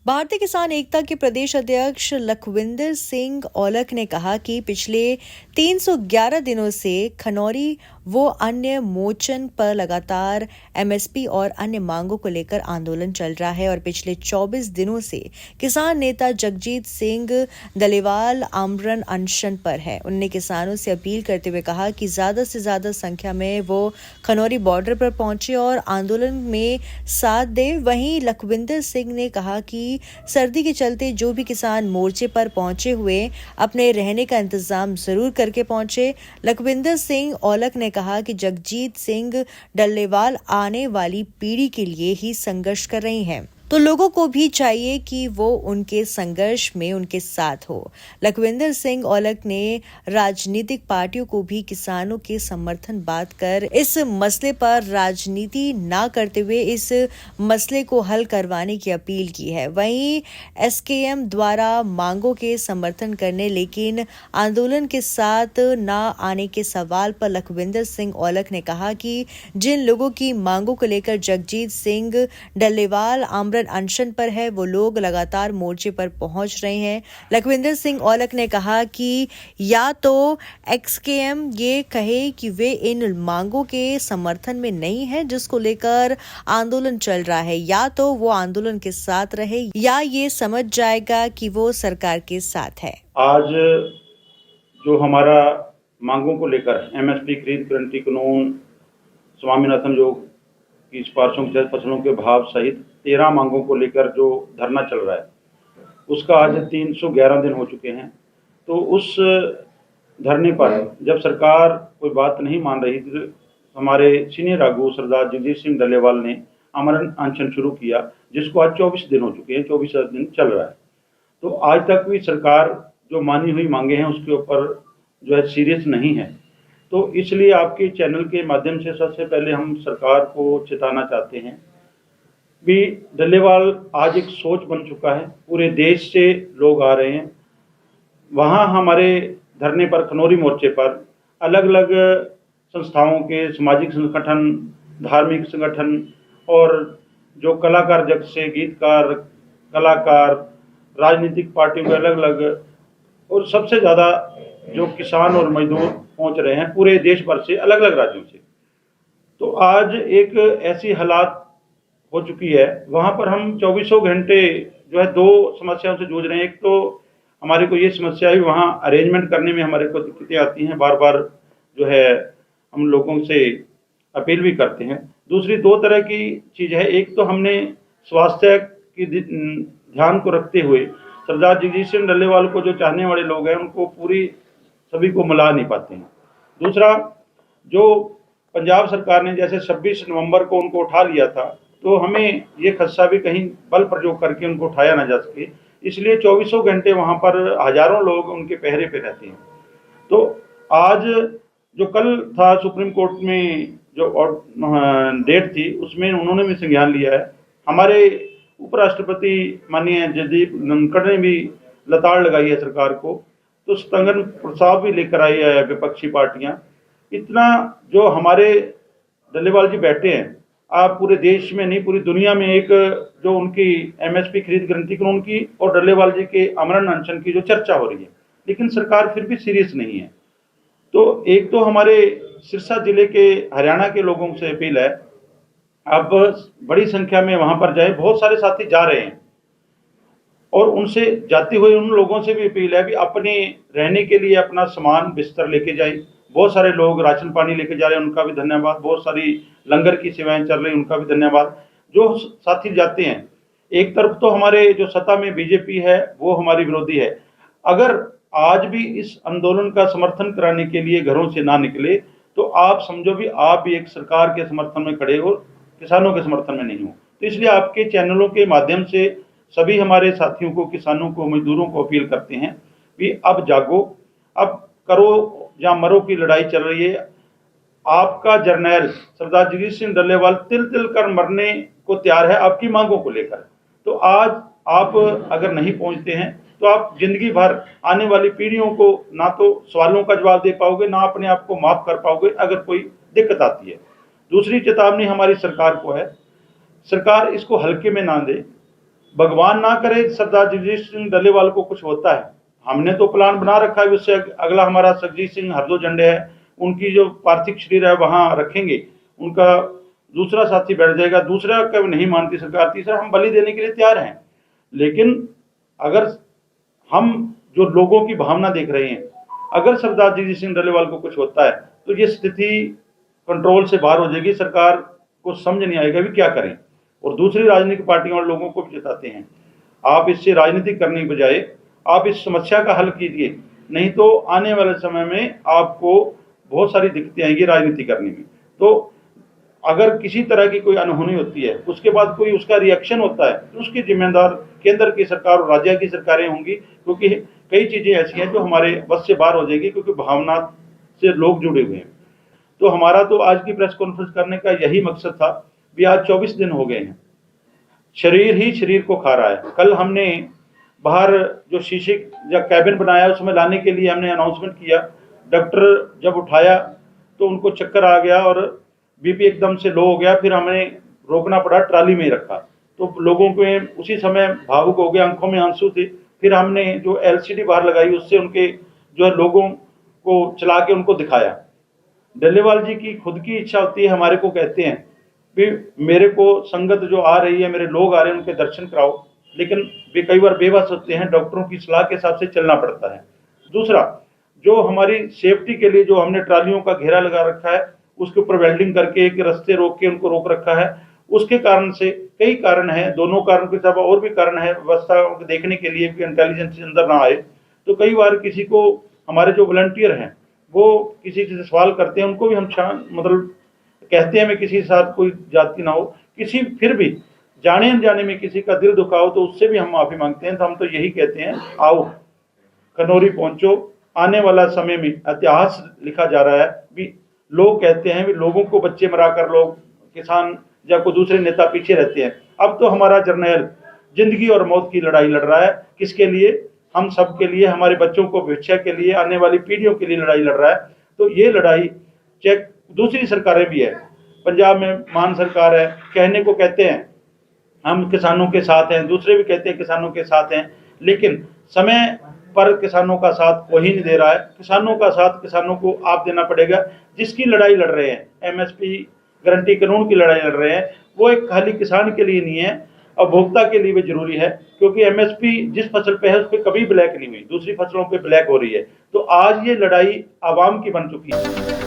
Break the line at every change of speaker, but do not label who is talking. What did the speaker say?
भारतीय किसान एकता के प्रदेश अध्यक्ष लखविंदर सिंह औलख ने कहा कि पिछले 311 दिनों से खनौरी वो अन्य मोर्चन पर लगातार एमएसपी और अन्य मांगों को लेकर आंदोलन चल रहा है और पिछले 24 दिनों से किसान नेता जगजीत सिंह डल्लेवाल आमरण अनशन पर है। उन्होंने किसानों से अपील करते हुए कहा कि ज्यादा से ज्यादा संख्या में वो खनौरी बॉर्डर पर पहुंचे और आंदोलन में साथ दे। वहीं लखविंदर सिंह ने कहा कि सर्दी के चलते जो भी किसान मोर्चे पर पहुंचे हुए अपने रहने का इंतजाम जरूर करके पहुंचे। लखविंदर सिंह औलख ने कहा कि जगजीत सिंह डल्लेवाल आने वाली पीढ़ी के लिए ही संघर्ष कर रही हैं, तो लोगों को भी चाहिए कि वो उनके संघर्ष में उनके साथ हो। लखविंदर सिंह औलख ने राजनीतिक पार्टियों को भी किसानों के समर्थन बात कर इस मसले पर राजनीति न करते हुए इस मसले को हल करवाने की अपील की है। वहीं एसकेएम द्वारा मांगों के समर्थन करने लेकिन आंदोलन के साथ न आने के सवाल पर लखविंदर सिंह औलख ने कहा कि जिन लोगों की मांगों को लेकर जगजीत सिंह डल्लेवाल अनशन पर है वो लोग लगातार मोर्चे पर पहुंच रहे हैं। लखविंदर सिंह औलख ने कहा कि या तो एक्सकेएम ये कहे कि वे इन मांगों के समर्थन में नहीं है जिसको लेकर आंदोलन चल रहा है, या तो वो आंदोलन के साथ रहे या ये समझ जाएगा कि वो सरकार के साथ है।
आज जो हमारा मांगों को लेकर एमएसपी खरीद गारंटी कानून, स्वामीनाथन योग की सिफारिशों के तहत फसलों के भाव सहित 13 मांगों को लेकर जो धरना चल रहा है उसका आज 311 दिन हो चुके हैं। तो उस धरने पर जब सरकार कोई बात नहीं मान रही थी तो हमारे सीनियर आगू सरदार जगजीत सिंह डल्लेवाल ने आमरण अनशन शुरू किया, जिसको आज 24 दिन हो चुके हैं, 24 दिन चल रहा है। तो आज तक भी सरकार जो मानी हुई मांगे हैं उसके ऊपर जो है सीरियस नहीं है। तो इसलिए आपके चैनल के माध्यम से सबसे पहले हम सरकार को चेताना चाहते हैं भी डल्लेवाल आज एक सोच बन चुका है, पूरे देश से लोग आ रहे हैं। वहाँ हमारे धरने पर खनौरी मोर्चे पर अलग अलग संस्थाओं के सामाजिक संगठन, धार्मिक संगठन और जो कलाकार जगत से गीतकार, कलाकार, राजनीतिक पार्टियों के अलग अलग और सबसे ज़्यादा जो किसान और मजदूर पहुंच रहे हैं पूरे देश भर से, अलग अलग राज्यों से। तो आज एक ऐसी हालात हो चुकी है, वहाँ पर हम 24 घंटे जो है दो समस्याओं से जूझ रहे हैं। एक तो हमारे को ये समस्या है वहाँ अरेंजमेंट करने में हमारे को दिक्कतें आती हैं, बार बार जो है हम लोगों से अपील भी करते हैं। दूसरी दो तरह की चीज़ है, एक तो हमने स्वास्थ्य की ध्यान को रखते हुए सरदार जगजीत सिंह डल्लेवाल को जो चाहने वाले लोग हैं उनको पूरी सभी को मिला नहीं पाते हैं। दूसरा, जो पंजाब सरकार ने जैसे 26 नवंबर को उनको उठा लिया था, तो हमें ये खदशा भी कहीं बल प्रयोग करके उनको उठाया ना जा सके, इसलिए 24 घंटे वहाँ पर हजारों लोग उनके पहरे पे रहते हैं। तो आज जो कल था सुप्रीम कोर्ट में जो डेट थी उसमें उन्होंने भी संज्ञान लिया है। हमारे उपराष्ट्रपति माननीय जगदीप धनखड़ ने भी लताड़ लगाई है सरकार को, तो स्थगन प्रस्ताव भी लेकर आई है विपक्षी पार्टियां। इतना जो हमारे डल्लेवाल जी बैठे हैं, आप पूरे देश में नहीं पूरी दुनिया में एक जो उनकी एमएसपी खरीद गारंटी कानून की और डल्लेवाल जी के आमरण अनशन की जो चर्चा हो रही है, लेकिन सरकार फिर भी सीरियस नहीं है। तो एक तो हमारे सिरसा जिले के हरियाणा के लोगों से अपील है, अब बड़ी संख्या में वहां पर जाए, बहुत सारे साथी जा रहे हैं और उनसे जाते हुए उन लोगों से भी अपील है भी अपने रहने के लिए अपना सामान बिस्तर लेके जाए। बहुत सारे लोग राशन पानी लेके जा रहे हैं, उनका भी धन्यवाद। बहुत सारी लंगर की सेवाएं चल रही, उनका भी धन्यवाद। जो साथी जाते हैं, एक तरफ तो हमारे जो सत्ता में बीजेपी है वो हमारी विरोधी है, अगर आज भी इस आंदोलन का समर्थन कराने के लिए घरों से ना निकले तो आप समझो भी आप भी एक सरकार के समर्थन में खड़े हो, किसानों के समर्थन में नहीं हो। तो इसलिए आपके चैनलों के माध्यम से सभी हमारे साथियों को, किसानों को, मजदूरों को अपील करते हैं कि अब जागो, अब करो या मरो की लड़ाई चल रही है। आपका जर्नैल सरदार जगजीत सिंह डल्लेवाल तिल तिल कर मरने को तैयार है आपकी मांगों को लेकर। तो आज आप अगर नहीं पहुंचते हैं तो आप जिंदगी भर आने वाली पीढ़ियों को ना तो सवालों का जवाब दे पाओगे, ना अपने आप को माफ कर पाओगे अगर कोई दिक्कत आती है। दूसरी चेतावनी हमारी सरकार को है, सरकार इसको हल्के में ना दे। भगवान ना करे सरदार जगजीत सिंह डल्लेवाल को कुछ होता है, हमने तो प्लान बना रखा है, उससे अगला हमारा जगजीत सिंह हरदो झंडे है, उनकी जो पार्थिव शरीर है वहां रखेंगे, उनका दूसरा साथी बैठ जाएगा, दूसरा कभी नहीं मानती सरकार, तीसरा हम बलि देने के लिए तैयार हैं। लेकिन अगर हम जो लोगों की भावना देख रहे हैं, अगर सरदार जगजीत सिंह डल्लेवाल को कुछ होता है तो ये स्थिति कंट्रोल से बाहर हो जाएगी, सरकार को समझ नहीं आएगा भी क्या करें। और दूसरी राजनीतिक पार्टियों और लोगों को भी जताते हैं, आप इससे राजनीति करने की बजाय आप इस समस्या का हल कीजिए, नहीं तो आने वाले समय में आपको बहुत सारी दिक्कतें आएंगी राजनीति करने में। तो अगर किसी तरह की कोई अनहोनी होती है, उसके बाद कोई उसका रिएक्शन होता है, तो उसकी जिम्मेदार केंद्र की सरकार और राज्य की सरकारें होंगी, क्योंकि कई चीजें ऐसी हैं जो हमारे बस से बाहर हो जाएगी, क्योंकि भावना से लोग जुड़े हुए हैं। तो हमारा तो आज की प्रेस कॉन्फ्रेंस करने का यही मकसद था भी आज 24 दिन हो गए हैं, शरीर ही शरीर को खा रहा है। कल हमने बाहर जो शीशे या कैबिन बनाया उसमें लाने के लिए हमने अनाउंसमेंट किया, डॉक्टर जब उठाया तो उनको चक्कर आ गया और बीपी एकदम से लो हो गया, फिर हमें रोकना पड़ा, ट्राली में ही रखा, तो लोगों के उसी समय भावुक हो गए, आंखों में आंसू थे। फिर हमने जो एलसीडी बाहर लगाई उससे उनके जो है लोगों को चला के उनको दिखाया। डल्लेवाल जी की खुद की इच्छा होती है, हमारे को कहते हैं भी मेरे को संगत जो आ रही है, मेरे लोग आ रहे हैं, उनके दर्शन कराओ, लेकिन वे कई बार बेबस होते हैं, डॉक्टरों की सलाह के हिसाब से चलना पड़ता है। दूसरा, जो हमारी सेफ्टी के लिए जो हमने ट्रालियों का घेरा लगा रखा है, उसके ऊपर वेल्डिंग करके एक रास्ते रोक के उनको रोक रखा है, उसके कारण से कई कारण है, दोनों कारण के अलावा और भी कारण है, व्यवस्था को देखने के लिए कि इंटेलिजेंस अंदर ना आए। तो कई बार किसी को, हमारे जो वॉलंटियर हैं वो किसी से सवाल करते हैं, उनको भी हम मतलब कहते हैं मैं किसी के साथ कोई जाति ना हो, किसी फिर भी जाने अनजाने में किसी का दिल दुखाओ तो उससे भी हम माफी मांगते हैं। तो हम तो यही कहते हैं, आओ खनौरी पहुंचो, आने वाला समय में इतिहास लिखा जा रहा है भी। लोग कहते हैं भी लोगों को बच्चे मराकर लोग किसान या कोई दूसरे नेता पीछे रहते हैं, अब तो हमारा जर्नैल जिंदगी और मौत की लड़ाई लड़ रहा है। किसके लिए? हम सब के लिए, हमारे बच्चों को भविष्य के लिए, आने वाली पीढ़ियों के लिए लड़ाई लड़ रहा है। तो ये लड़ाई चेक दूसरी सरकारें भी है, पंजाब में मान सरकार है, कहने को कहते हैं हम किसानों के साथ हैं, दूसरे भी कहते हैं किसानों के साथ हैं, लेकिन समय पर किसानों का साथ कोई नहीं दे रहा है। किसानों का साथ किसानों को आप देना पड़ेगा। जिसकी लड़ाई लड़ रहे हैं, एमएसपी गारंटी कानून की लड़ाई लड़ रहे हैं, वो एक खाली किसान के लिए नहीं है, उपभोक्ता के लिए भी जरूरी है, क्योंकि एमएसपी जिस फसल पे है उस पर कभी ब्लैक नहीं हुई, दूसरी फसलों पे ब्लैक हो रही है। तो आज ये लड़ाई आवाम की बन चुकी है।